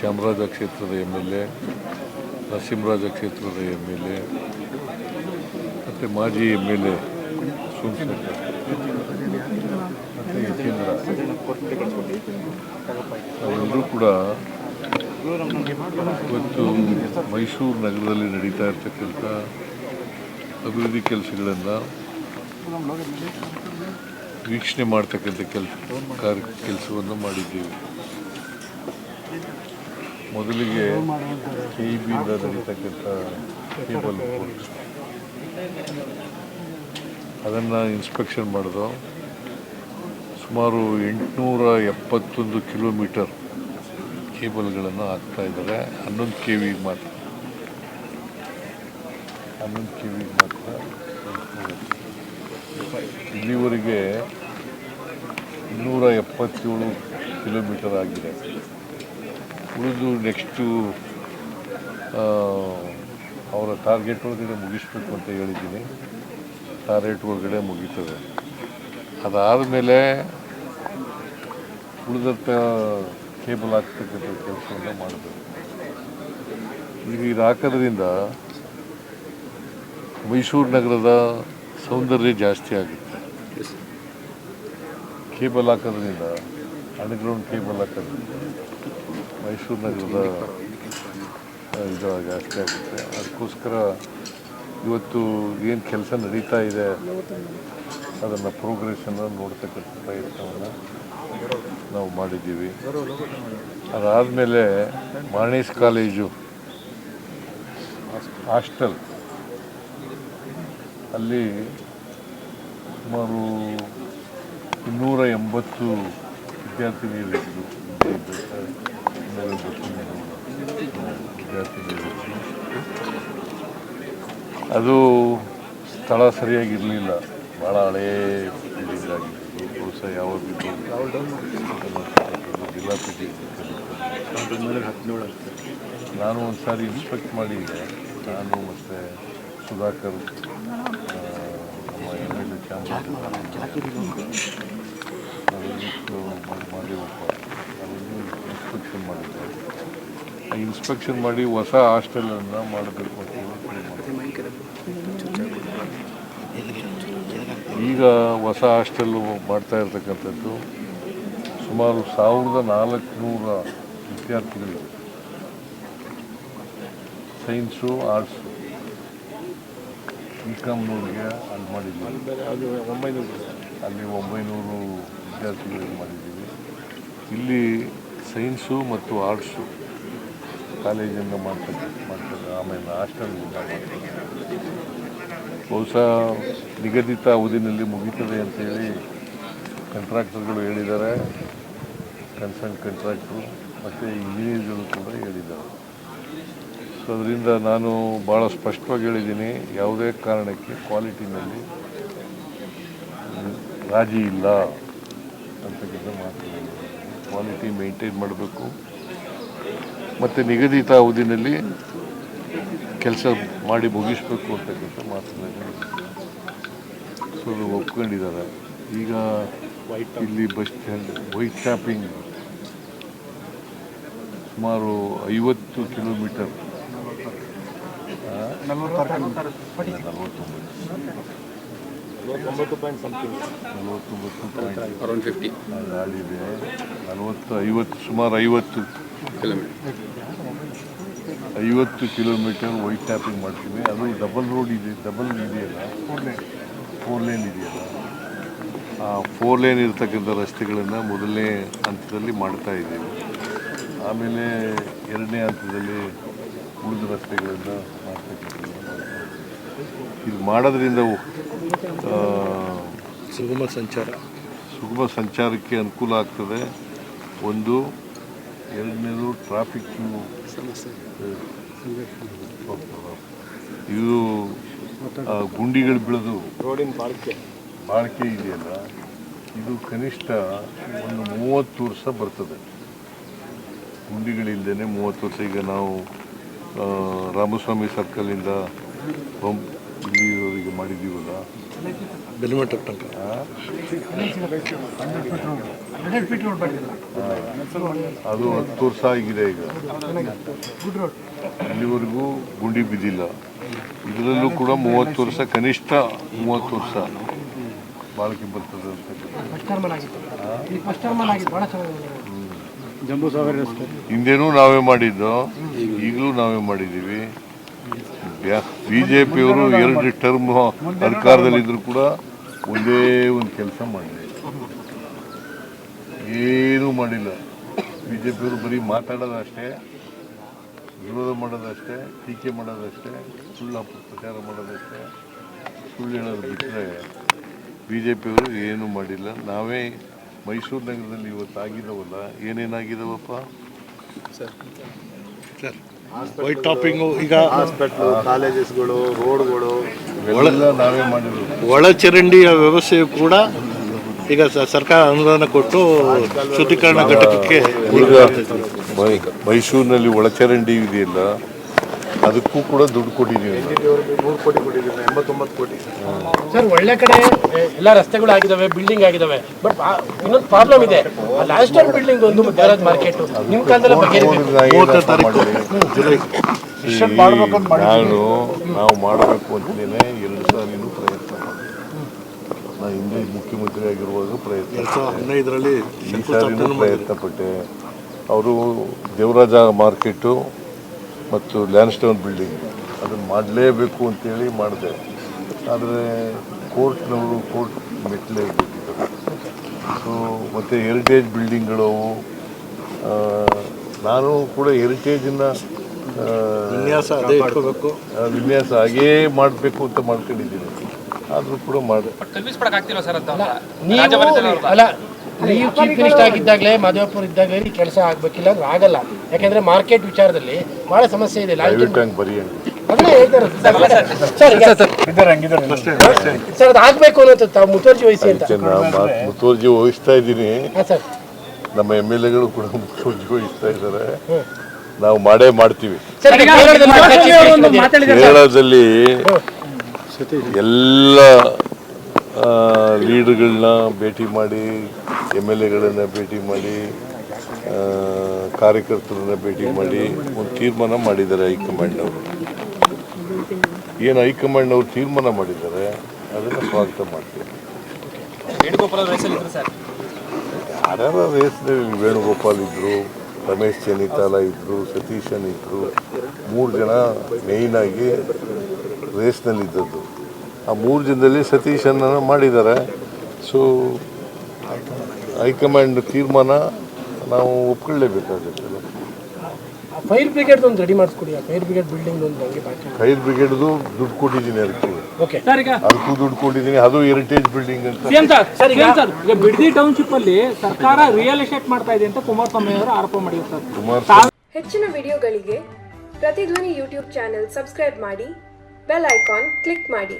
ಚಾಮರಾಜ ಕ್ಷೇತ್ರದ MLA, ನರಸಿಂಹರಾಜ ಕ್ಷೇತ್ರದ MLA ಮತ್ತು ಮಾಜಿ MLA ಸೋಮಶೇಖರ್ ಮತ್ತು ಯತೀಂದ್ರ ಅವರೆಲ್ಲರೂ ಕೂಡ ಇವತ್ತು ಮೈಸೂರು ನಗರದಲ್ಲಿ ನಡೀತಾ ಇರ್ತಕ್ಕಂಥ ಅಭಿವೃದ್ಧಿ ಕೆಲಸಗಳನ್ನು ವೀಕ್ಷಣೆ ಮಾಡ್ತಕ್ಕಂಥ ಕೆಲಸವನ್ನು ಮಾಡಿದ್ದೀವಿ. ಮೊದಲಿಗೆ KEBಯಿಂದ ನಡೀತಕ್ಕಂಥ ಕೇಬಲ್ ಕೋರ್ಟ್ ಅದನ್ನು ಇನ್ಸ್ಪೆಕ್ಷನ್ ಮಾಡಿದೋ. ಸುಮಾರು 871 ಕಿಲೋಮೀಟರ್ ಕೇಬಲ್ಗಳನ್ನು ಹಾಕ್ತಾ ಇದ್ದಾರೆ. 11 KV ಮಾತ್ರ ಇಲ್ಲಿವರೆಗೆ 277 ಕಿಲೋಮೀಟರ್ ಆಗಿದೆ. ಉಳಿದು ನೆಕ್ಸ್ಟು ಅವರ ಟಾರ್ಗೆಟ್ ಒಳಗಡೆ ಮುಗಿಸ್ಬೇಕು ಅಂತ ಹೇಳಿದ್ದೀನಿ. ಟಾರ್ಗೆಟ್ ಒಳಗಡೆ ಮುಗೀತದೆ. ಅದಾದಮೇಲೆ ಉಳಿದಂಥ ಕೇಬಲ್ ಹಾಕ್ತಕ್ಕಂಥ ಕೆಲಸವನ್ನು ಮಾಡಬೇಕು. ಈಗ ಇದು ಹಾಕೋದ್ರಿಂದ ಮೈಸೂರು ನಗರದ ಸೌಂದರ್ಯ ಜಾಸ್ತಿ ಆಗುತ್ತೆ. ಕೇಬಲ್ ಹಾಕೋದ್ರಿಂದ, ಅಂಡರ್ಗ್ರೌಂಡ್ ಕೇಬಲ್ ಹಾಕೋದ್ರಿಂದ ಮೈಸೂರು ನಗರದ ಇದು ಜಾಸ್ತಿ ಆಗುತ್ತೆ. ಅದಕ್ಕೋಸ್ಕರ ಇವತ್ತು ಏನು ಕೆಲಸ ನಡೀತಾ ಇದೆ ಅದನ್ನು ಪ್ರೋಗ್ರೆಸ್ಸನ್ನು ನೋಡ್ತಕ್ಕಂಥ ಪ್ರಯತ್ನವನ್ನು ನಾವು ಮಾಡಿದ್ದೀವಿ. ಅದಾದಮೇಲೆ ಮಾರ್ನೀಸ್ ಕಾಲೇಜು ಹಾಸ್ಟೆಲ್ ಅಲ್ಲಿ ಸುಮಾರು 280 ವಿದ್ಯಾರ್ಥಿನಿಯರಿದ್ದರು. ಅದು ಸ್ಥಳ ಸರಿಯಾಗಿರಲಿಲ್ಲ. ಭಾಳ ಹಳೇ ಬಿಲ್ಡಿಂಗ್ ಆಗಿದ್ದು. ಬಹುಶಃ ಯಾವಾಗಿದ್ದು ಜಿಲ್ಲಾ ನಾನು ಒಂದು ಸಾರಿ ಇನ್ಸ್ಪೆಕ್ಟ್ ಮಾಡಿದ್ದೆ. ನಾನು ಮತ್ತು ಸುಧಾಕರ್ ನಮ್ಮ MLA ಚಾಮರಾಜ ಮಾಡಿವಪ್ಪ ಇನ್ಸ್ಪೆಕ್ಷನ್ ಮಾಡಿದ್ದೆ. ಇನ್ಸ್ಪೆಕ್ಷನ್ ಮಾಡಿ ಹೊಸ ಹಾಸ್ಟೆಲನ್ನು ಮಾಡಬೇಕು ಅಂತ ಈಗ ಹೊಸ ಹಾಸ್ಟೆಲ್ಲು ಮಾಡ್ತಾ ಇರ್ತಕ್ಕಂಥದ್ದು ಸುಮಾರು 1400 ವಿದ್ಯಾರ್ಥಿಗಳಿವೆ. ಸೈನ್ಸು, ಆರ್ಟ್ಸು, BComನವ್ರಿಗೆ ಅಲ್ಲಿ ಮಾಡಿದ್ದೀವಿ. ಅಲ್ಲಿ 900 ವಿದ್ಯಾರ್ಥಿಗಳಿಗೆ ಮಾಡಿದ್ದೀವಿ. ಇಲ್ಲಿ ಸೈನ್ಸು ಮತ್ತು ಆರ್ಟ್ಸು ಕಾಲೇಜನ್ನು ಮಾಡ್ತಾರೆ. ಆಮೇಲೆ ಹಾಸ್ಟೆಲ್ನಿಂದ ಮಾಡ್ತಾರೆ. ಬಹುಶಃ ನಿಗದಿತ ಅವಧಿನಲ್ಲಿ ಮುಗೀತದೆ ಅಂತೇಳಿ ಕಾಂಟ್ರಾಕ್ಟರ್ಗಳು ಹೇಳಿದ್ದಾರೆ. ಕನ್ಸರ್ನ್ ಕಾಂಟ್ರಾಕ್ಟ್ರು ಮತ್ತು ಇಂಜಿನಿಯರ್ಗಳು ಕೂಡ ಹೇಳಿದ್ದಾರೆ. ಸೊ ಅದರಿಂದ ನಾನು ಭಾಳ ಸ್ಪಷ್ಟವಾಗಿ ಹೇಳಿದ್ದೀನಿ, ಯಾವುದೇ ಕಾರಣಕ್ಕೆ ಕ್ವಾಲಿಟಿನಲ್ಲಿ ರಾಜಿ ಇಲ್ಲ ಅಂತಕ್ಕಂಥ ಮಾತು. ಕ್ವಾಲಿಟಿ ಮೇಂಟೈನ್ ಮಾಡಬೇಕು ಮತ್ತು ನಿಗದಿತ ಅವಧಿನಲ್ಲಿ ಕೆಲಸ ಮಾಡಿ ಮುಗಿಸ್ಬೇಕು ಅಂತಕ್ಕಂಥ ಮಾತುಗಳನ್ನು ಸೊ ಅದು ಒಪ್ಕೊಂಡಿದ್ದಾರೆ. ಈಗ ಇಲ್ಲಿ ಬಸ್ ಸ್ಟ್ಯಾಂಡ್ ವೈಟ್ ಟಾಪಿಂಗ್ ಸುಮಾರು 50 ಕಿಲೋಮೀಟರ್ 50 ಕಿಲೋಮೀಟರ್ ವೈಟ್ ಟ್ಯಾಪಿಂಗ್ ಮಾಡ್ತೀವಿ. ಅದು ಡಬಲ್ ರೋಡ್ ಇದೆ, ಇದೆಯಲ್ಲ, 4 ಲೇನ್ ಇದೆಯಲ್ಲ, ಆ 4 ಲೇನ್ ಇರ್ತಕ್ಕಂಥ ರಸ್ತೆಗಳನ್ನು ಮೊದಲನೇ ಹಂತದಲ್ಲಿ ಮಾಡ್ತಾ ಇದ್ದೀವಿ. ಆಮೇಲೆ ಎರಡನೇ ಹಂತದಲ್ಲಿ ಉಳಿದ ರಸ್ತೆಗಳನ್ನು ಮಾಡ್ತಕ್ಕಂಥದ್ದು. ಇದು ಮಾಡೋದ್ರಿಂದ ಸುಗಮ ಸಂಚಾರಕ್ಕೆ ಅನುಕೂಲ ಆಗ್ತದೆ. ಒಂದು, ಎರಡನೇದು ಟ್ರಾಫಿಕ್ ಇದು ಗುಂಡಿಗಳು ಬೀಳೋದು ರೋಡಿನ ಬಾಳಿಕೆ ಇದೆಯಲ್ಲ, ಇದು ಕನಿಷ್ಠ ಒಂದು 30 ವರ್ಷ ಬರ್ತದೆ. ಗುಂಡಿಗಳಿಲ್ಲದೇ 30 ವರ್ಷ. ಈಗ ನಾವು ರಾಮಸ್ವಾಮಿ ಸರ್ಕಲಿಂದ ಇಲ್ಲಿವರೆಗೆ ಮಾಡಿದ್ದೀವಲ್ಲ ಬೆಲ್ಮೆಂಟ್ ತನಕ ಅದು 10 ವರ್ಷ ಆಗಿದೆ ಈಗ. ಇಲ್ಲಿವರೆಗೂ ಗುಂಡಿ ಬಿದ್ದಿಲ್ಲ. ಇದರಲ್ಲೂ ಕೂಡ 30 ವರ್ಷ, ಕನಿಷ್ಠ 30 ವರ್ಷ ಬಾಳಿಕೆ ಬರ್ತದೆ ಅಂತ. ಹಿಂದೇನೂ ನಾವೇ ಮಾಡಿದ್ದು, ಈಗಲೂ ನಾವೇ ಮಾಡಿದ್ದೀವಿ. BJPಯವರು 2 ಟರ್ಮ್ ಅಧಿಕಾರದಲ್ಲಿದ್ದರೂ ಕೂಡ ಒಂದೇ ಒಂದು ಕೆಲಸ ಮಾಡಿದೆ, ಏನೂ ಮಾಡಿಲ್ಲ. BJPಯವರು ಬರೀ ಮಾತಾಡೋದಷ್ಟೇ, ವಿರೋಧ ಮಾಡೋದಷ್ಟೇ, ಟೀಕೆ ಮಾಡೋದಷ್ಟೇ, ಸುಳ್ಳು ಪ್ರಚಾರ ಮಾಡೋದಷ್ಟೇ, ಸುಳ್ಳು ಹೇಳೋದು ಬಿಟ್ಟರೆ BJPಯವರು ಏನೂ ಮಾಡಿಲ್ಲ. ನಾವೇ ಮೈಸೂರು ನಗರದಲ್ಲಿ ಇವತ್ತು ಆಗಿದ್ದಾವಲ್ಲ, ಏನೇನಾಗಿದ್ದಾವಪ್ಪ ಸರ್? ವೈಟ್ ಟಾಪಿಂಗು, ಈಗ ಹಾಸ್ಪಿಟ್ಲು, ಕಾಲೇಜಸ್ಗಳು, ರೋಡ್ಗಳು ಎಲ್ಲ ನಾವೇ ಮಾಡಿರೋದು. ಒಳಚರಂಡಿಯ ವ್ಯವಸ್ಥೆಯು ಕೂಡ ಈಗ ಸರ್ಕಾರ ಅನುದಾನ ಕೊಟ್ಟು ಶುದ್ಧೀಕರಣ ಘಟಕಕ್ಕೆ ಈಗ ಮೈಸೂರಿನಲ್ಲಿ ಒಳಚರಂಡಿ ಇದೆಯಲ್ಲ, ಅದಕ್ಕೂ ಕೂಡ ದುಡ್ಡು ಕೊಟ್ಟಿದ್ದೀವಿ. 100 ಕೋಟಿ ಕೊಟ್ಟಿದ್ದೀವಿ, 89 ಕೋಟಿ. ಸರ್, ಒಳ್ಳೆ ಕಡೆ ಎಲ್ಲ ರಸ್ತೆಗಳು ಆಗಿದಾವೆ, ಬಿಲ್ಡಿಂಗ್ ಆಗಿದಾವೆ. ಬಟ್ ಇನ್ನೊಂದು ಪ್ರಾಬ್ಲಮ್ ಇದೆ, ಲಾಸ್ಟ್ ಟೈಮ್ ಬಿಲ್ಡಿಂಗ್ ಒಂದು ದೇವರಾಜ್ ಮಾರ್ಕೆಟ್ ನಿಮ್ಮ ಕಾಲದಲ್ಲಿ ನಾವು ಮಾಡಬೇಕು ಅಂತಲೇ 2 ಸಾರಿನೂ ಪ್ರಯತ್ನ ಮಾಡಿ. ನಾನು ಹಿಂದೆ ಮುಖ್ಯಮಂತ್ರಿ ಆಗಿರುವಾಗ ಪ್ರಯತ್ನ, 2015ರಲ್ಲಿ ಈ ಸಾರಿನೂ ಪ್ರಯತ್ನ ಪಟ್ಟೆ. ಅವರು ದೇವರಾಜ ಮಾರ್ಕೆಟು ಮತ್ತು ಲ್ಯಾಂಡ್ಸ್ಟೋನ್ ಬಿಲ್ಡಿಂಗ್ ಅದನ್ನು ಮಾಡಲೇಬೇಕು ಅಂತೇಳಿ ಮಾಡಿದೆ. ಆದರೆ ಕೋರ್ಟ್ನವರು ಕೋರ್ಟ್ ಮೆಟ್ಲೇ ಬಿಟ್ಟಿದ್ದಾರೆ. ಸೊ ಮತ್ತು ಹೆರಿಟೇಜ್ ಬಿಲ್ಡಿಂಗ್ಗಳು, ನಾನು ಕೂಡ ಹೆರಿಟೇಜನ್ನು ವಿನ್ಯಾಸ ಅದೇ ಇಟ್ಕೋಬೇಕು, ವಿನ್ಯಾಸ ಹಾಗೇ ಮಾಡಬೇಕು ಅಂತ ಮಾಡ್ಕೊಂಡಿದ್ದೀನಿ. ಆದರೂ ಕೂಡ ಮಾಡಿ ನೀವು ಚೀಫ್ ಮಿನಿಸ್ಟರ್ ಆಗಿದ್ದಾಗಲೇ, ಮಾದೇವಪುರ ಇದ್ದಾಗಲೇ ಈ ಕೆಲಸ ಆಗಬೇಕಿಲ್ಲ ಅಂದ್ರೆ ಆಗಲ್ಲ. ಯಾಕೆಂದ್ರೆ ಮಾರ್ಕೆಟ್ ವಿಚಾರದಲ್ಲಿ ಬಹಳ ಸಮಸ್ಯೆ ಇದೆ. ಸರ್, ಅದು ಆಗಬೇಕು ಅನ್ನೋದು ತಾವು ಮುತುವರ್ಜಿ ವಹಿಸಿ ಅಂತ. ಮುತುವರ್ಜಿ ವಹಿಸ್ತಾ ಇದ್ದೀನಿ. ನಮ್ಮ MLAಗಳು ಕೂಡ ಮುತುವರ್ಜಿ ವಹಿಸ್ತಾ ಇದ್ದಾರೆ. ನಾವು ಮಾಡೇ ಮಾಡ್ತೀವಿ. ಕೇರಳದಲ್ಲಿ ಎಲ್ಲ ಲೀಡರ್ಗಳನ್ನ ಭೇಟಿ ಮಾಡಿ, MLAಗಳನ್ನ ಭೇಟಿ ಮಾಡಿ, ಕಾರ್ಯಕರ್ತರನ್ನ ಭೇಟಿ ಮಾಡಿ ಒಂದು ತೀರ್ಮಾನ ಮಾಡಿದ್ದಾರೆ ಹೈಕಮಾಂಡ್ನವರು. ಏನು ಹೈಕಮಾಂಡ್ನವರು ತೀರ್ಮಾನ ಮಾಡಿದ್ದಾರೆ ಅದನ್ನು ಸ್ವಾಗತ ಮಾಡ್ತೀವಿ. ಯಾರ್ಯಾರ ರೇಸ್ನಲ್ಲಿ ವೇಣುಗೋಪಾಲ್ ಇದ್ದರು, ರಮೇಶ್ ಚೆನ್ನಿತಾಲ ಇದ್ದರು, ಸತೀಶನ್ ಇದ್ದರು. 3 ಜನ ಮೇಯ್ನಾಗಿ ರೇಸ್ನಲ್ಲಿದ್ದದ್ದು. ಆ 3 ಜನದಲ್ಲಿ ಸತೀಶನ್ನ ಮಾಡಿದ್ದಾರೆ. ಸೊ ಹೈಕಮಾಂಡ್ ತೀರ್ಮಾನ ನಾವು ಒಪ್ಕೊಳ್ಳೇಬೇಕಾಗುತ್ತೆ. ಫೈರ್ ಬ್ರಿಗೇಡ್ ಒಂದು ರೆಡಿ ಮಾಡಿಸ್ಕೊಡಿ. ಫೈರ್ ಬ್ರಿಗೇಡ್ ಬಿಲ್ಡಿಂಗ್ ಒಂದು ಫೈರ್ ಬ್ರಿಗೇಡ್ದು ದುಡ್ಡು ಕೊಟ್ಟಿದ್ದೀನಿ, ಅದಕ್ಕೂ ದುಡ್ಡು ಕೊಟ್ಟಿದ್ದೀನಿ. ಅದು ಹೆರಿಟೇಜ್ ಬಿಲ್ಡಿಂಗ್ ಅಂತ. ಬಿಡದಿ ಟೌನ್ಶಿಪ್ ಅಲ್ಲಿ ಸರ್ಕಾರ ರಿಯಲ್ ಎಸ್ಟೇಟ್ ಮಾಡ್ತಾ ಇದೆ ಅಂತ ಕುಮಾರಸ್ವಾಮಿ ಅವರು ಆರೋಪ ಮಾಡಿದ್ದಾರೆ. ಹೆಚ್ಚಿನ ವಿಡಿಯೋಗಳಿಗೆ ಪ್ರತಿಧ್ವನಿ ಯೂಟ್ಯೂಬ್ ಚಾನೆಲ್ ಸಬ್ಸ್ಕ್ರೈಬ್ ಮಾಡಿ, ಬೆಲ್ ಐಕಾನ್ ಕ್ಲಿಕ್ ಮಾಡಿ.